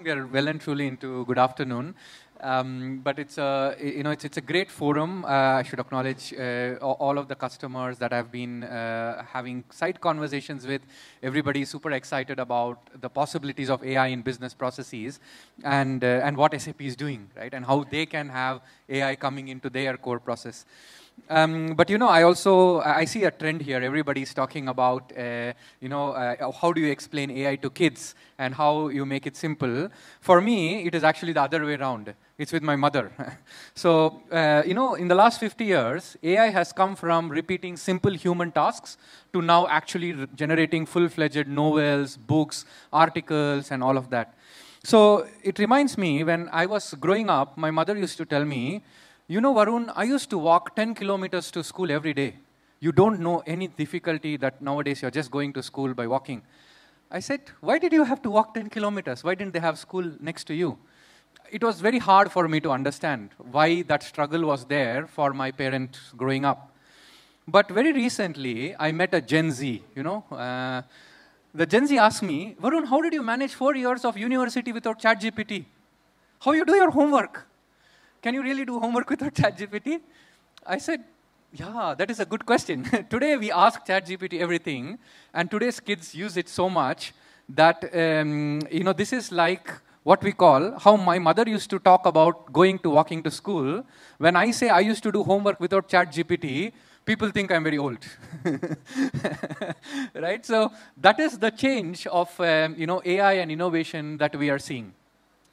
we are well and truly into good afternoon. But it's a, it's a great forum. I should acknowledge all of the customers that I've been having side conversations with. Everybody is super excited about the possibilities of AI in business processes and what SAP is doing, right? And how they can have AI coming into their core process. But I see a trend here. Everybody's talking about, how do you explain AI to kids and how you make it simple. For me, it is actually the other way around. It's with my mother. So, in the last 50 years, AI has come from repeating simple human tasks to now actually generating full-fledged novels, books, articles, and all of that. So it reminds me, when I was growing up, my mother used to tell me, Varun, I used to walk 10 kilometers to school every day. You don't know any difficulty that nowadays you're just going to school by walking. I said, why did you have to walk 10 kilometers? Why didn't they have school next to you? It was very hard for me to understand why that struggle was there for my parents growing up. But very recently, I met a Gen Z, The Gen Z asked me, Varun, how did you manage 4 years of university without ChatGPT? How you do your homework? Can you really do homework without ChatGPT? I said, yeah, that is a good question. Today we ask ChatGPT everything, and today's kids use it so much that, this is like what we call how my mother used to talk about walking to school. When I say I used to do homework without ChatGPT, people think I'm very old. Right? So that is the change of, AI and innovation that we are seeing.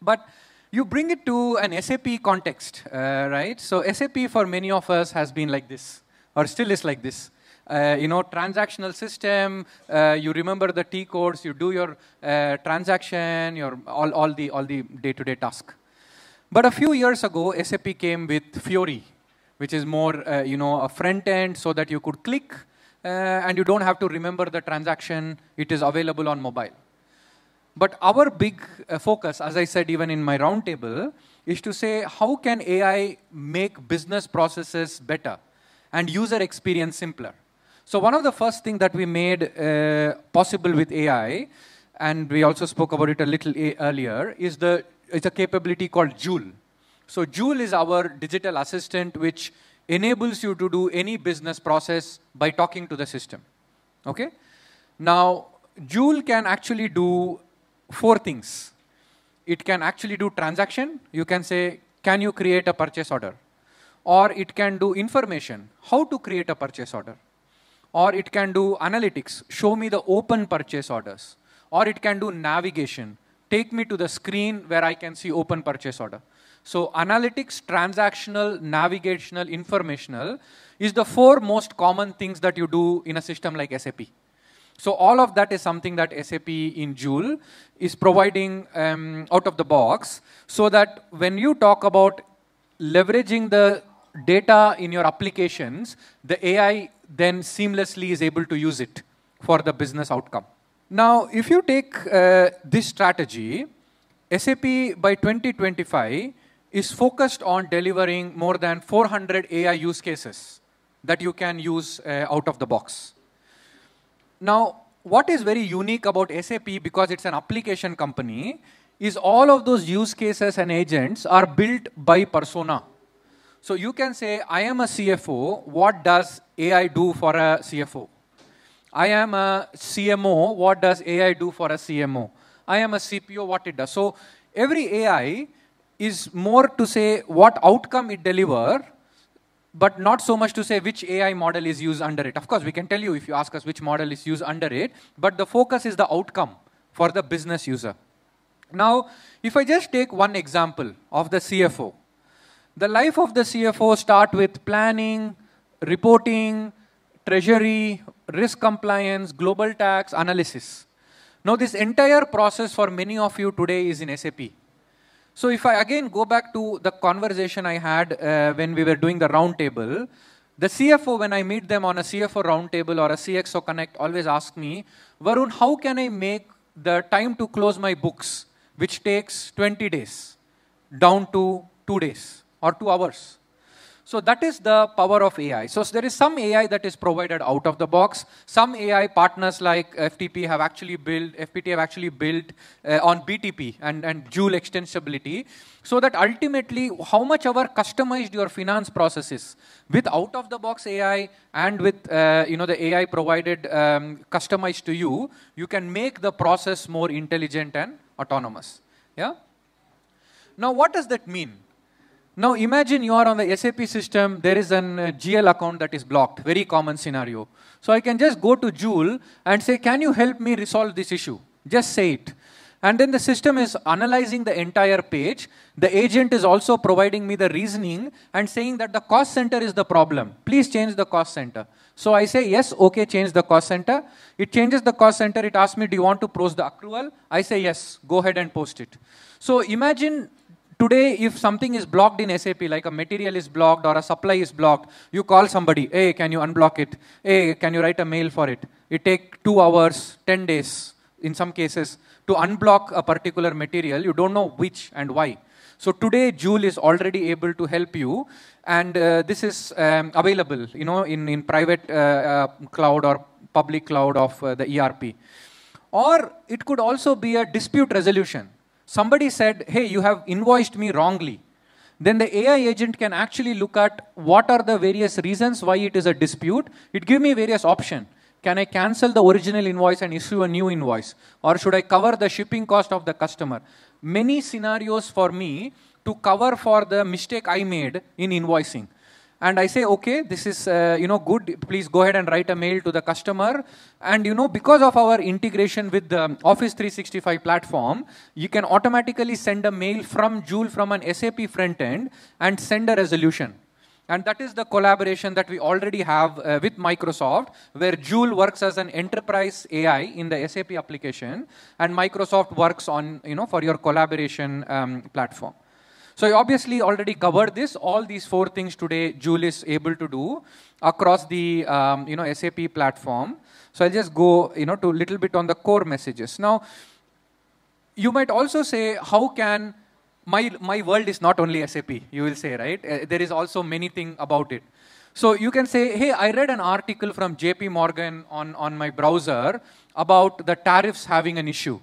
But you bring it to an SAP context, right? So SAP for many of us has been like this, or still is like this. Transactional system, you remember the T codes, you do your transaction, your all the day-to-day task. But a few years ago, SAP came with Fiori, which is more, a front end so that you could click and you don't have to remember the transaction. It is available on mobile. But our big focus, as I said even in my roundtable, is to say how can AI make business processes better and user experience simpler. So one of the first things that we made possible with AI, and we also spoke about it a little earlier, is it's a capability called Joule. So Joule is our digital assistant which enables you to do any business process by talking to the system. Okay? Now, Joule can actually do 4 things. It can actually do transaction. You can say, can you create a purchase order? Or it can do information, how to create a purchase order. Or it can do analytics, show me the open purchase orders. Or it can do navigation, take me to the screen where I can see open purchase order. So analytics, transactional, navigational, informational is the 4 most common things that you do in a system like SAP. So all of that is something that SAP in Joule is providing out of the box, so that when you talk about leveraging the data in your applications, the AI then seamlessly is able to use it for the business outcome. Now, if you take this strategy, SAP by 2025 is focused on delivering more than 400 AI use cases that you can use out of the box. Now, what is very unique about SAP, because it's an application company, is all of those use cases and agents are built by persona. So you can say, I am a CFO, what does AI do for a CFO? I am a CMO, what does AI do for a CMO? I am a CPO, what it does. So every AI is more to say what outcome it delivers, but not so much to say which AI model is used under it. Of course, we can tell you if you ask us which model is used under it, but the focus is the outcome for the business user. Now, if I just take one example of the CFO, the life of the CFO starts with planning, reporting, treasury, risk compliance, global tax, analysis. Now, this entire process for many of you today is in SAP. So if I again go back to the conversation I had when we were doing the roundtable, the CFO, when I meet them on a CFO roundtable or a CXO Connect, always ask me, Varun, how can I make the time to close my books, which takes 20 days, down to 2 days or 2 hours? So that is the power of AI. So there is some AI that is provided out of the box. Some AI partners like FTP have actually built, FPT have actually built on BTP and Joule extensibility, so that ultimately how much ever customized your finance process is with out-of-the-box AI and with the AI provided customized to you, you can make the process more intelligent and autonomous. Yeah. Now, what does that mean? Now, imagine you are on the SAP system, there is an GL account that is blocked, very common scenario. So I can just go to Joule and say, can you help me resolve this issue? Just say it. And then the system is analyzing the entire page. The agent is also providing me the reasoning and saying that the cost center is the problem. Please change the cost center. So I say, yes, okay, change the cost center. It changes the cost center. It asks me, do you want to post the accrual? I say, yes, go ahead and post it. So imagine today, if something is blocked in SAP, like a material is blocked or a supply is blocked, you call somebody, hey, can you unblock it? Hey, can you write a mail for it? It takes 2 hours, 10 days, in some cases, to unblock a particular material. You don't know which and why. So today, Joule is already able to help you, and this is available, in private cloud or public cloud of the ERP. Or it could also be a dispute resolution. Somebody said, hey, you have invoiced me wrongly. Then the AI agent can actually look at what are the various reasons why it is a dispute. It gives me various options. Can I cancel the original invoice and issue a new invoice? Or should I cover the shipping cost of the customer? Many scenarios for me to cover for the mistake I made in invoicing. And I say, okay, this is good. Please go ahead and write a mail to the customer. And because of our integration with the Office 365 platform, you can automatically send a mail from Joule from an SAP front end and send a resolution. And that is the collaboration that we already have with Microsoft, where Joule works as an enterprise AI in the SAP application, and Microsoft works on for your collaboration platform. So I obviously already covered this. All these 4 things today Joule is able to do across the SAP platform. So I'll just go to a little bit on the core messages. Now, you might also say, how can my world is not only SAP, you will say, right? There is also many things about it. So you can say, hey, I read an article from JP Morgan on my browser about the tariffs having an issue.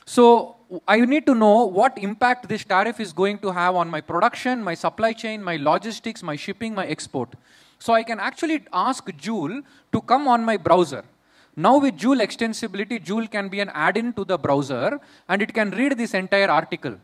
So I need to know what impact this tariff is going to have on my production, my supply chain, my logistics, my shipping, my export. So I can actually ask Joule to come on my browser. Now with Joule extensibility, Joule can be an add-in to the browser, and it can read this entire article.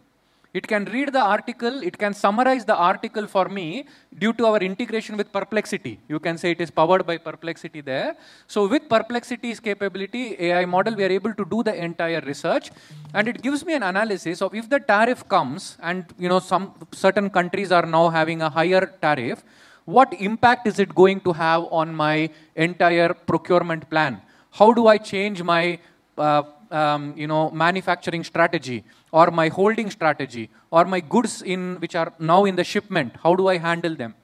It can read the article, it can summarize the article for me due to our integration with Perplexity. You can say it is powered by Perplexity there. So with Perplexity's capability, AI model, we are able to do the entire research, and it gives me an analysis of if the tariff comes, and some certain countries are now having a higher tariff, what impact is it going to have on my entire procurement plan? How do I change my manufacturing strategy, or my holding strategy, or my goods which are now in the shipment? How do I handle them?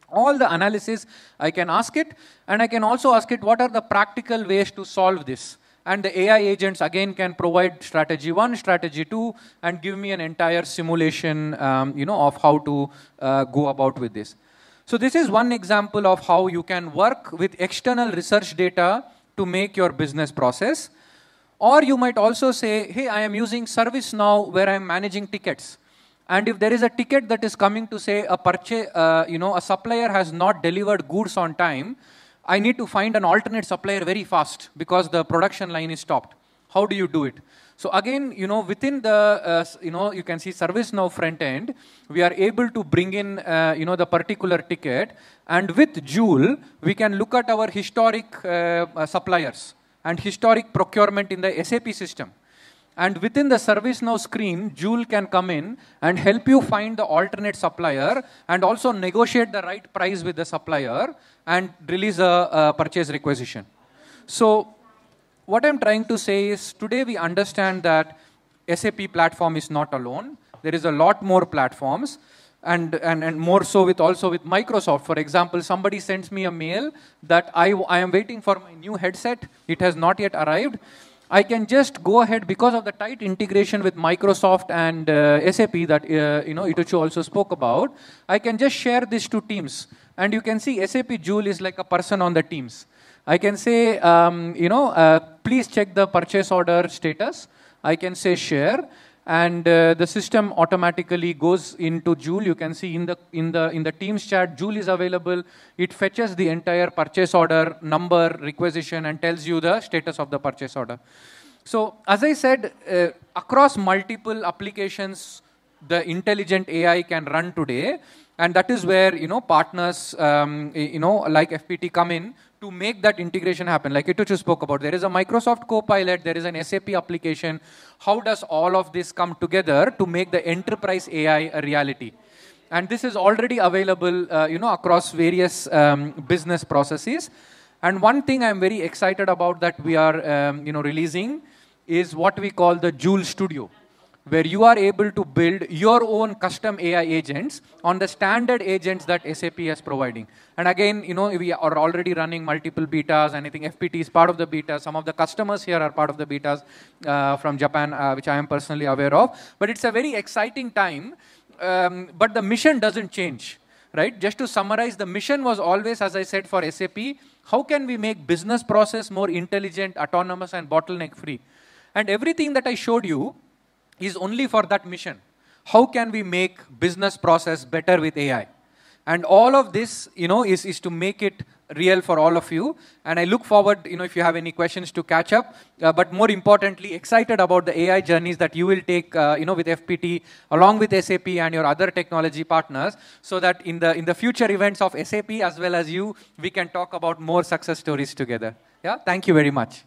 All the analysis, I can ask it, and I can also ask it what are the practical ways to solve this. And the AI agents again can provide strategy 1, strategy 2, and give me an entire simulation, of how to go about with this. So this is one example of how you can work with external research data to make your business process. Or you might also say, hey, I am using ServiceNow where I am managing tickets. And if there is a ticket that is coming to say a supplier has not delivered goods on time, I need to find an alternate supplier very fast because the production line is stopped. How do you do it? So again, within the, you can see ServiceNow front end, we are able to bring in, the particular ticket. And with Joule, we can look at our historic suppliers and historic procurement in the SAP system. And within the ServiceNow screen, Joule can come in and help you find the alternate supplier and also negotiate the right price with the supplier and release a purchase requisition. So what I'm trying to say is today we understand that SAP platform is not alone. There is a lot more platforms. And more so with Microsoft. For example, somebody sends me a mail that I am waiting for my new headset. It has not yet arrived. I can just go ahead, because of the tight integration with Microsoft and SAP that Ituchu also spoke about. I can just share this to teams, and you can see SAP Joule is like a person on the teams. I can say, please check the purchase order status. I can say share, and the system automatically goes into Joule. You can see in the Teams chat, Joule is available. It fetches the entire purchase order number, requisition, and tells you the status of the purchase order. So, as I said, across multiple applications, the intelligent AI can run today, and that is where partners like FPT come in to make that integration happen. Like Ituchu spoke about, there is a Microsoft Copilot, there is an SAP application. How does all of this come together to make the enterprise AI a reality? And this is already available, across various business processes. And one thing I'm very excited about that we are, releasing is what we call the Joule Studio, where you are able to build your own custom AI agents on the standard agents that SAP is providing. And again, we are already running multiple betas, and I think FPT is part of the beta. Some of the customers here are part of the betas from Japan, which I am personally aware of. But it's a very exciting time, but the mission doesn't change, right? Just to summarize, the mission was always, as I said, for SAP, how can we make business process more intelligent, autonomous, and bottleneck-free? And everything that I showed you is only for that mission. How can we make business process better with AI? And all of this, is to make it real for all of you. And I look forward, if you have any questions, to catch up. But more importantly, excited about the AI journeys that you will take, with FPT, along with SAP and your other technology partners, so that in the future events of SAP as well as you, we can talk about more success stories together. Yeah, thank you very much.